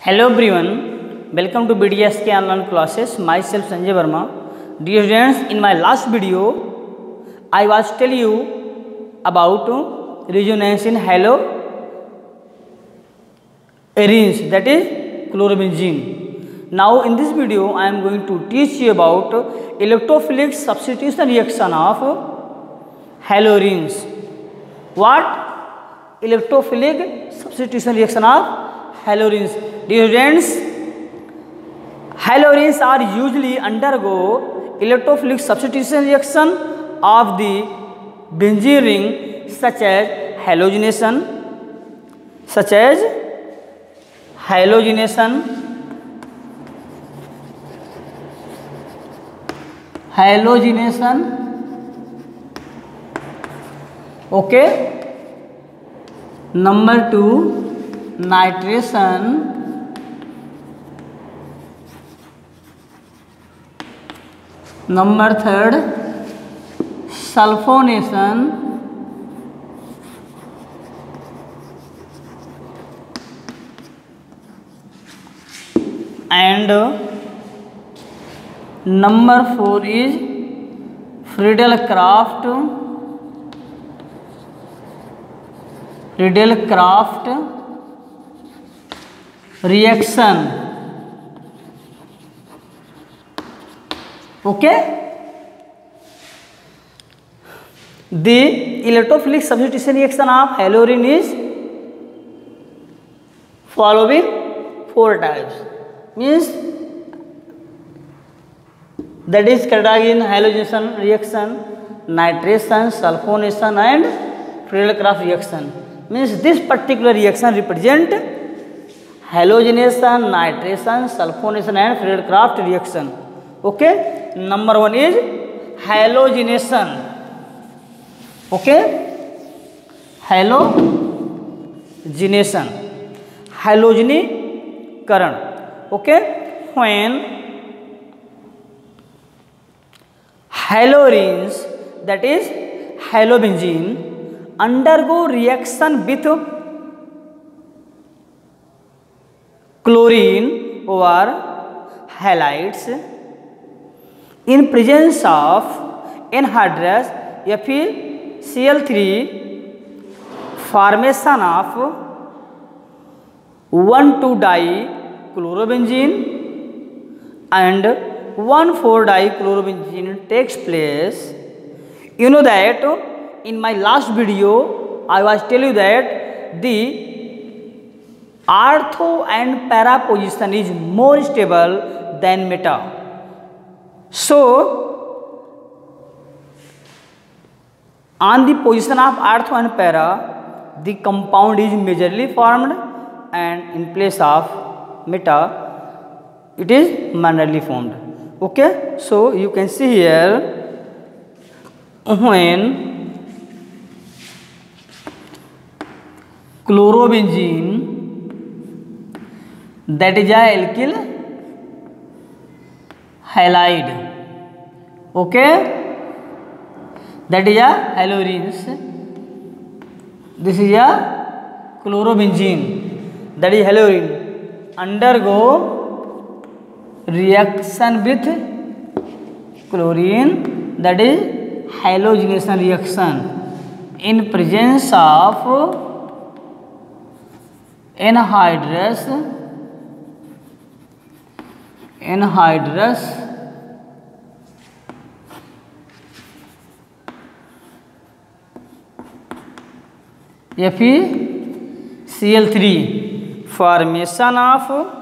Hello everyone, welcome to BDSK online classes. Myself Sanjay Verma. Dear students, in my last video, I was telling you about resonance in haloarenes, that is chlorobenzene. Now in this video, I am going to teach you about electrophilic substitution reaction of haloarenes. What? Electrophilic substitution reaction of haloarenes. Dear students, haloarenes are usually undergo electrophilic substitution reaction of the benzene ring such as halogenation, okay. Number 2, nitration. Number 3, sulfonation. And number 4 is Friedel-Crafts reaction. Okay. The electrophilic substitution reaction of haloarene is following 4 types. Means that is Catagin halogenation reaction, nitration, sulfonation and Friedel-Crafts reaction. Means this particular reaction represent halogenation, nitration, sulfonation and Friedel-Crafts reaction. Okay. Number 1 is halogenation. Okay. Halogenation. Halogenikaran. Okay. When haloarenes, that is halobenzene, undergo reaction with chlorine or halides in presence of anhydrous FeCl3, formation of 1,2-dichlorobenzene and 1,4-dichlorobenzene takes place. You know that in my last video I was telling you that the ortho and para position is more stable than meta. So on the position of ortho and para, the compound is majorly formed, and in place of meta, it is minorly formed. Okay, so you can see here when chlorobenzene, that is a alkyl halide, okay, that is a haloarenes, this is a chlorobenzene, that is haloarene, undergo reaction with chlorine, that is halogenation reaction, in presence of anhydrous FeCl3, formation of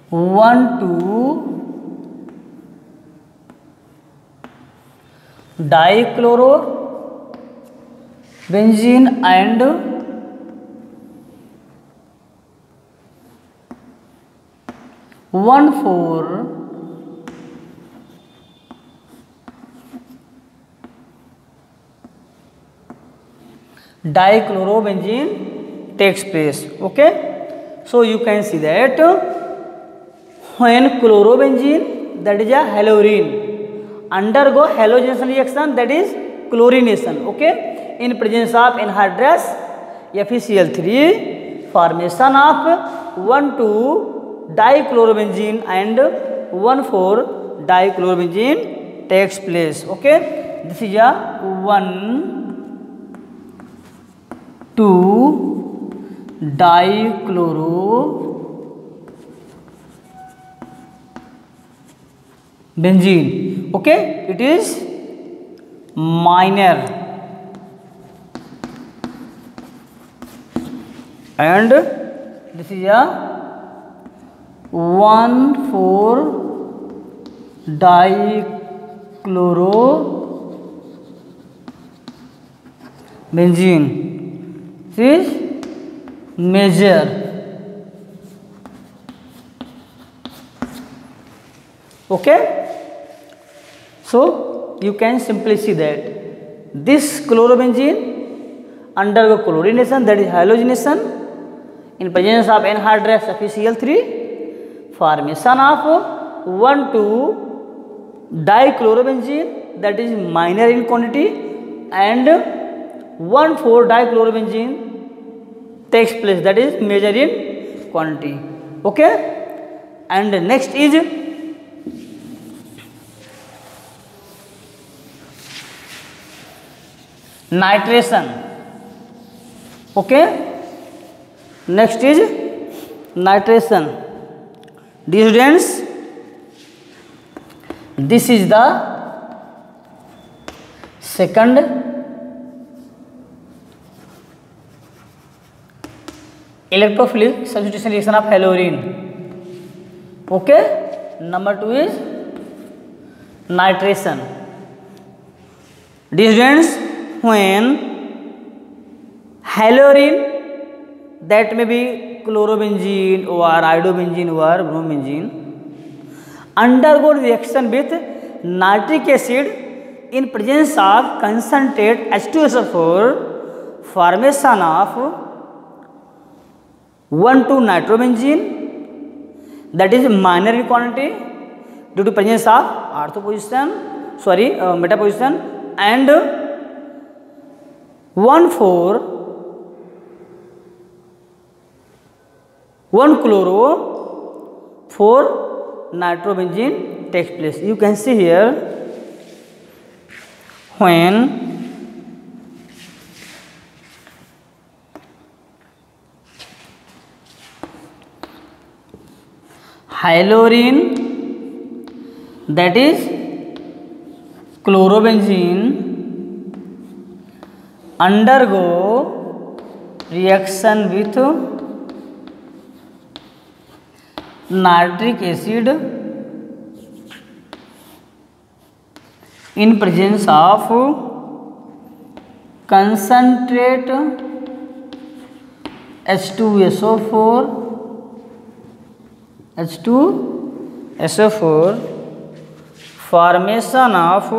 1,2-dichlorobenzene and 1,4-dichlorobenzene takes place. Okay. So you can see that when chlorobenzene, that is a halorine, undergo halogenation reaction, that is chlorination, okay, in presence of anhydrous FeCl3, formation of 1,2-dichlorobenzene and 1,4-dichlorobenzene takes place, okay. This is a 1,2-dichlorobenzene, okay. It is minor, and this is a 1,4-dichlorobenzene. This is major, okay. So you can simply see that this chlorobenzene undergo chlorination, that is halogenation, in presence of anhydrous FeCl3, formation of 1,2-dichlorobenzene, that is minor in quantity, and 1,4-dichlorobenzene takes place, that is major in quantity, okay. And next is nitration, okay. Next is nitration. Dear students, this is the second electrophilic substitution reaction of halorine, okay. Number 2 is nitration. Dear students, when halorine, that may be chlorobenzene or iodobenzene or bromobenzene, undergo reaction with nitric acid in presence of concentrate H2SO4, formation of 1,2-nitrobenzene, that is minor in quantity due to presence of ortho position, meta position, and 1,4-nitrobenzene takes place. You can see here, when halorine, that is chlorobenzene, undergo reaction with nitric acid in presence of concentrate H2SO4, formation of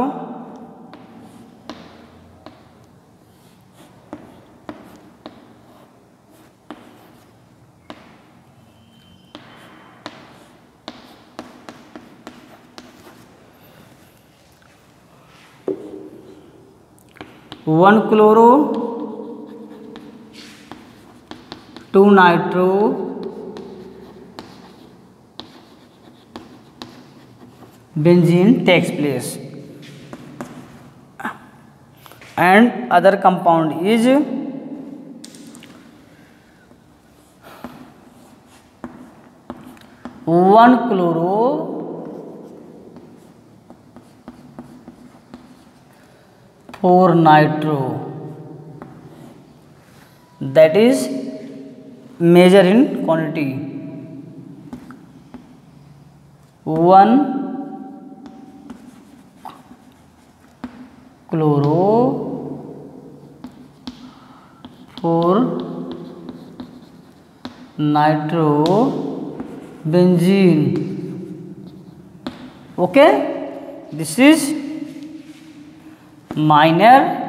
1,chloro-2-nitrobenzene takes place, and other compound is 1,chloro-4-nitro, that is major in quantity, 1,chloro-4-nitrobenzene, okay. This is minor,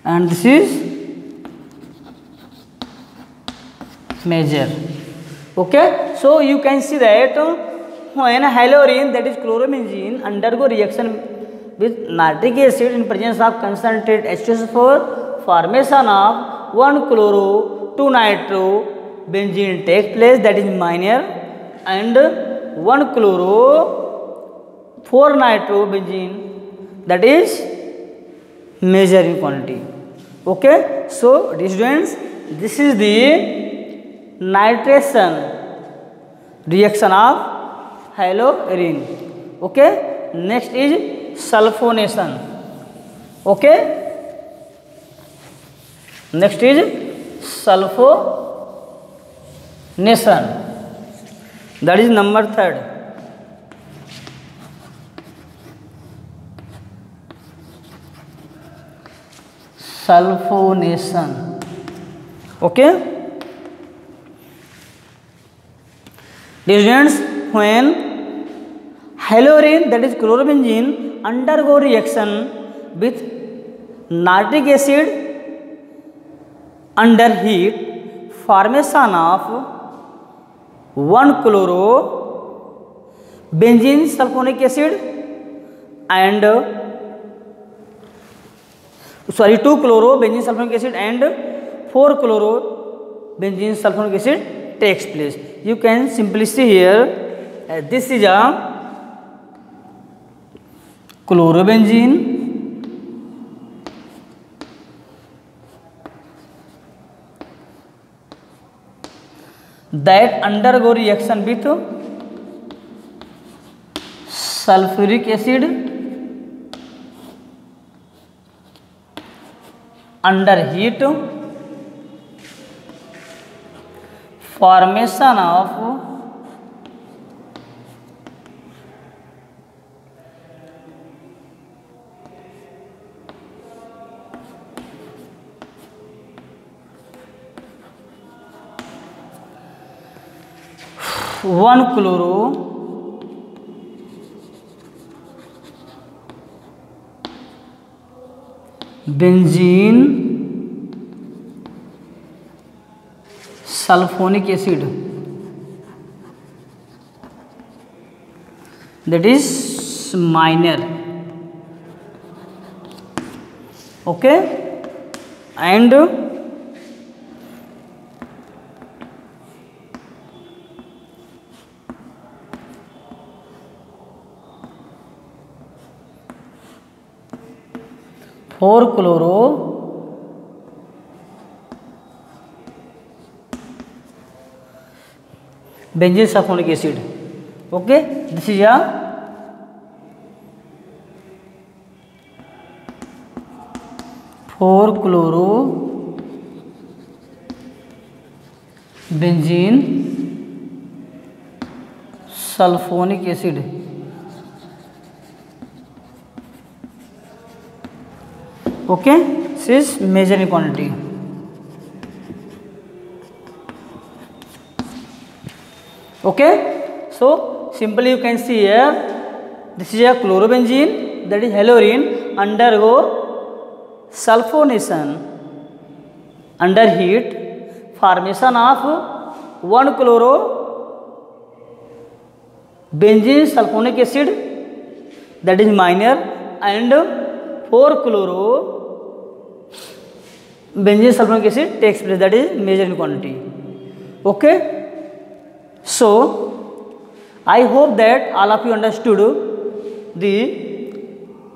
and this is major, Okay, so you can see that when halorine, that is chlorobenzene, undergo reaction with nitric acid in presence of concentrated H2SO4, formation of 1 chloro 2 nitro benzene takes place, that is minor, and 1 chloro 4 nitro benzene, that is major in quantity. Okay, so students, this is the nitration reaction of halorine. Okay, next is sulfonation. Okay, next is sulfonation, that is number 3rd. Sulfonation. Okay, students, when halorine, that is chlorobenzene, undergo reaction with nitric acid under heat, formation of 1 chloro benzene sulfonic acid and 2 chloro benzene sulfonic acid and 4 chloro benzene sulfonic acid takes place. You can simply see here, this is a chlorobenzene that undergo reaction with sulfuric acid under heat, formation of 1 chloro benzene sulfonic acid, that is minor. Okay, and 4 chloro benzene sulfonic acid. Okay, this is a four chloro benzene sulfonic acid. Okay, this is major in quantity. Okay, so simply you can see here, this is a chlorobenzene, that is halorine, undergo sulfonation under heat, formation of 1 chloro benzene sulfonic acid, that is minor, and 4 chloro benzene sulfonic acid takes place, that is major in quantity. Okay, so I hope that all of you understood the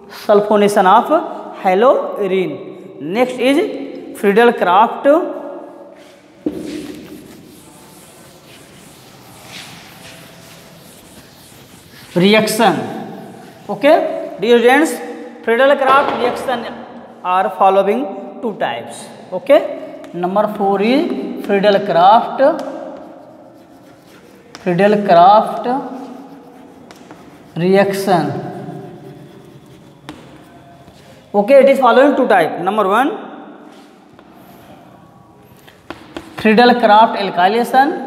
sulfonation of halorine. Next is Friedel-Crafts reaction. Okay, dear students, Friedel-Crafts reaction are following two types. Okay, number 4 is Friedel-Crafts reaction. Okay, it is following two types. Number 1, Friedel-Crafts alkylation.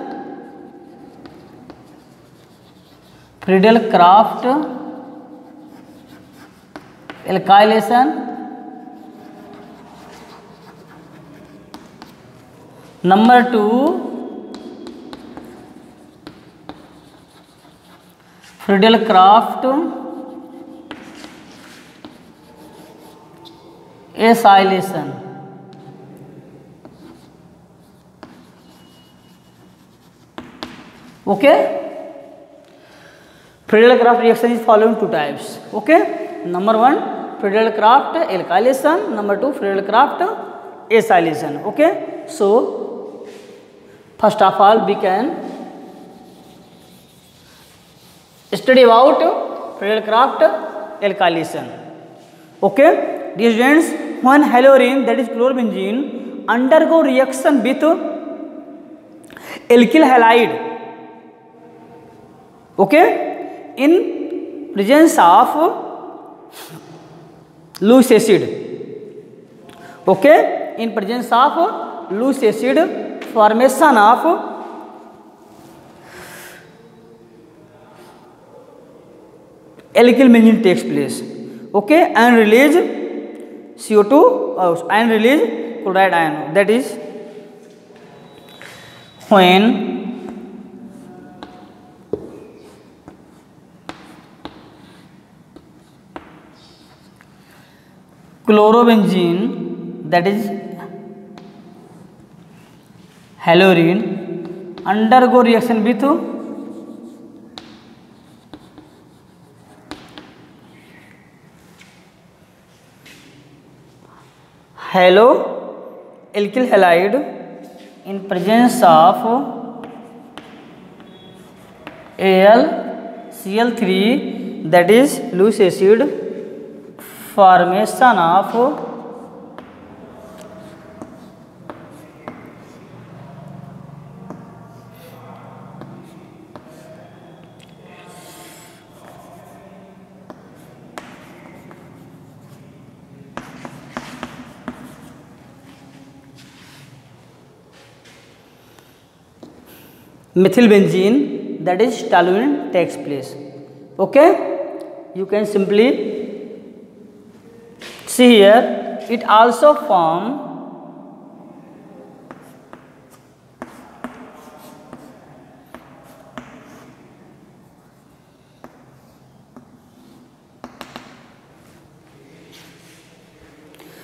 Number 2, Friedel-Crafts acylation. Okay, Friedel-Crafts reaction is following two types. Okay, number one, Friedel-Crafts alkylation, number two, Friedel-Crafts acylation. Okay, so first of all we can study about Friedel-Crafts alkylation. Okay, dear students, when halorine, that is chlorobenzene, undergo reaction with alkyl halide, okay, in presence of loose acid, okay, in presence of loose acid, formation of alkyl benzene takes place. Okay, and release CO2 and release chloride ion. That is when chlorobenzene, that is halorine, undergo reaction with halo alkyl halide in presence of AlCl3, that is loose acid, formation of methyl benzene, that is toluene takes place. Okay, you can simply see here, it also form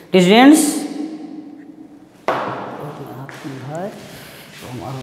students,